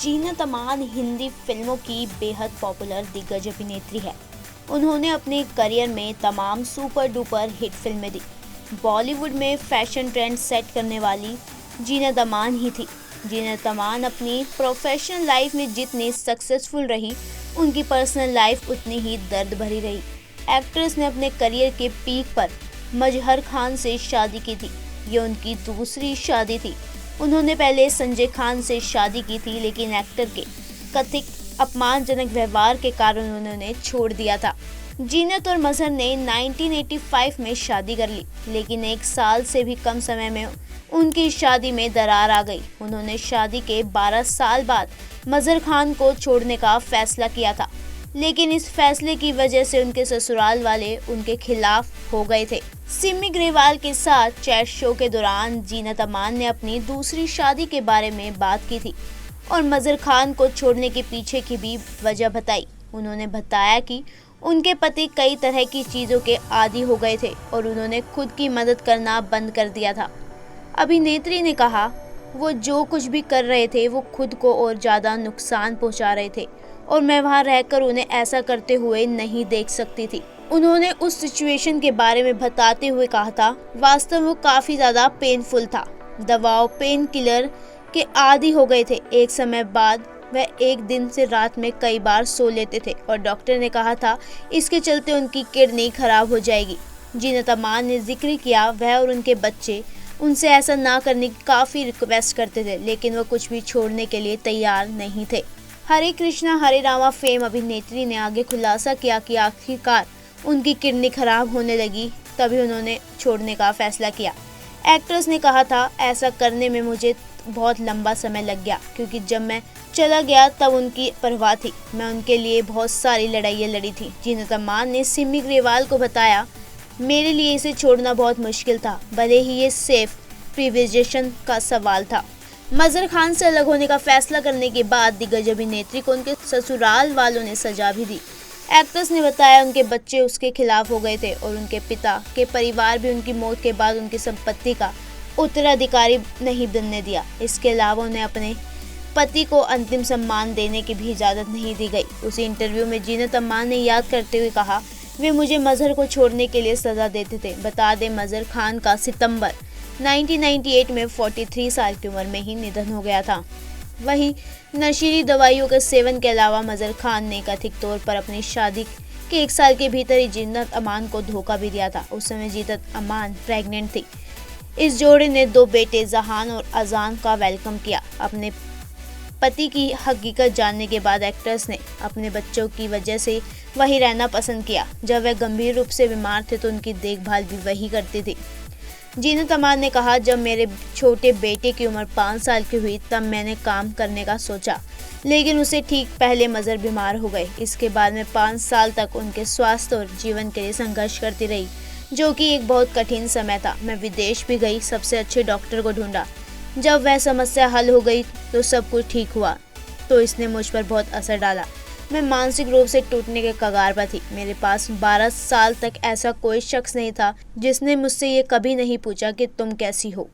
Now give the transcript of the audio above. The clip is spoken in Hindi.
जीनत अमान हिंदी फिल्मों की बेहद पॉपुलर दिग्गज अभिनेत्री है। उन्होंने अपने करियर में तमाम सुपर डुपर हिट फिल्में दी। बॉलीवुड में फैशन ट्रेंड सेट करने वाली जीनत अमान ही थी। जीनत अमान अपनी प्रोफेशनल लाइफ में जितनी सक्सेसफुल रही, उनकी पर्सनल लाइफ उतनी ही दर्द भरी रही। एक्ट्रेस ने अपने करियर के पीक पर मजहर खान से शादी की थी। ये उनकी दूसरी शादी थी। उन्होंने पहले संजय खान से शादी की थी, लेकिन एक्टर के कथित अपमानजनक व्यवहार के कारण उन्होंने छोड़ दिया था। जीनत और मजहर ने 1985 में शादी कर ली, लेकिन 1 साल से भी कम समय में उनकी शादी में दरार आ गई। उन्होंने शादी के 12 साल बाद मजहर खान को छोड़ने का फैसला किया था, लेकिन इस फैसले की वजह से उनके ससुराल वाले उनके खिलाफ हो गए थे। सिमी ग्रेवाल के साथ चैट शो के दौरान जीनत अमान ने अपनी दूसरी शादी के बारे में बात की थी और मजहर खान को छोड़ने के पीछे की भी वजह बताई। उन्होंने बताया कि उनके पति कई तरह की चीज़ों के आदी हो गए थे और उन्होंने खुद की मदद करना बंद कर दिया था। अभिनेत्री ने कहा, वो जो कुछ भी कर रहे थे वो खुद को और ज़्यादा नुकसान पहुंचा रहे थे और मैं वहां रहकर उन्हें ऐसा करते हुए नहीं देख सकती थी। उन्होंने उस सिचुएशन के बारे में बताते हुए कहा था, वास्तव में वो काफ़ी ज़्यादा पेनफुल था। दवाओं, पेन किलर के आदी हो गए थे। एक समय बाद वह एक दिन से रात में कई बार सो लेते थे और डॉक्टर ने कहा था इसके चलते उनकी किडनी खराब हो जाएगी। जीनत अमान ने जिक्र किया, वह और उनके बच्चे उनसे ऐसा ना करने की काफ़ी रिक्वेस्ट करते थे, लेकिन वह कुछ भी छोड़ने के लिए तैयार नहीं थे। हरे कृष्णा हरे रामा फेम अभिनेत्री ने आगे खुलासा किया कि आखिरकार उनकी किडनी खराब होने लगी, तभी उन्होंने छोड़ने का फैसला किया। एक्ट्रेस ने कहा था, ऐसा करने में मुझे बहुत लंबा समय लग गया, क्योंकि जब मैं चला गया तब उनकी परवाह थी। मैं उनके लिए बहुत सारी लड़ाइयाँ लड़ी थी। जीनत अमान ने सिमी ग्रेवाल को बताया, मेरे लिए इसे छोड़ना बहुत मुश्किल था, भले ही ये सेफ प्रिविलेजेशन का सवाल था। मजहर खान से अलग होने का फैसला करने के बाद दिग्गज अभिनेत्री को उनके ससुराल वालों ने सजा भी दी। एक्ट्रेस ने बताया, उनके बच्चे उसके खिलाफ हो गए थे और उनके पिता के परिवार भी उनकी मौत के बाद उनकी संपत्ति का उत्तराधिकारी नहीं बनने दिया। इसके अलावा उन्हें अपने पति को अंतिम सम्मान देने की भी इजाज़त नहीं दी गई। उसी इंटरव्यू में जीनत अमान ने याद करते हुए कहा, वे मुझे मजहर को छोड़ने के लिए सज़ा देते थे। बता दें, मजहर खान का सितंबर 1998 में 43 साल की उम्र में ही निधन हो गया था। वहीं नशीली दवाइयों के सेवन के अलावा मजहर खान ने कथित तौर पर अपनी शादी के 1 साल के भीतर ही जीनत अमान को धोखा भी दिया था। उस समय जीनत अमान प्रेग्नेंट थी। इस जोड़े ने 2 बेटे जहान और अजान का वेलकम किया। अपने पति की हकीकत जानने के बाद एक्ट्रेस ने अपने बच्चों की वजह से वहीं रहना पसंद किया। जब वह गंभीर रूप से बीमार थे तो उनकी देखभाल भी वही करती थी। जीनत अमान ने कहा, जब मेरे छोटे बेटे की उम्र 5 साल की हुई तब मैंने काम करने का सोचा, लेकिन उसे ठीक पहले मजहर बीमार हो गए। इसके बाद मैं 5 साल तक उनके स्वास्थ्य और जीवन के लिए संघर्ष करती रही, जो कि एक बहुत कठिन समय था। मैं विदेश भी गई, सबसे अच्छे डॉक्टर को ढूंढा। जब वह समस्या हल हो गई तो सब कुछ ठीक हुआ, तो इसने मुझ पर बहुत असर डाला। मैं मानसिक रूप से टूटने के कगार पर थी। मेरे पास 12 साल तक ऐसा कोई शख्स नहीं था जिसने मुझसे ये कभी नहीं पूछा कि तुम कैसी हो।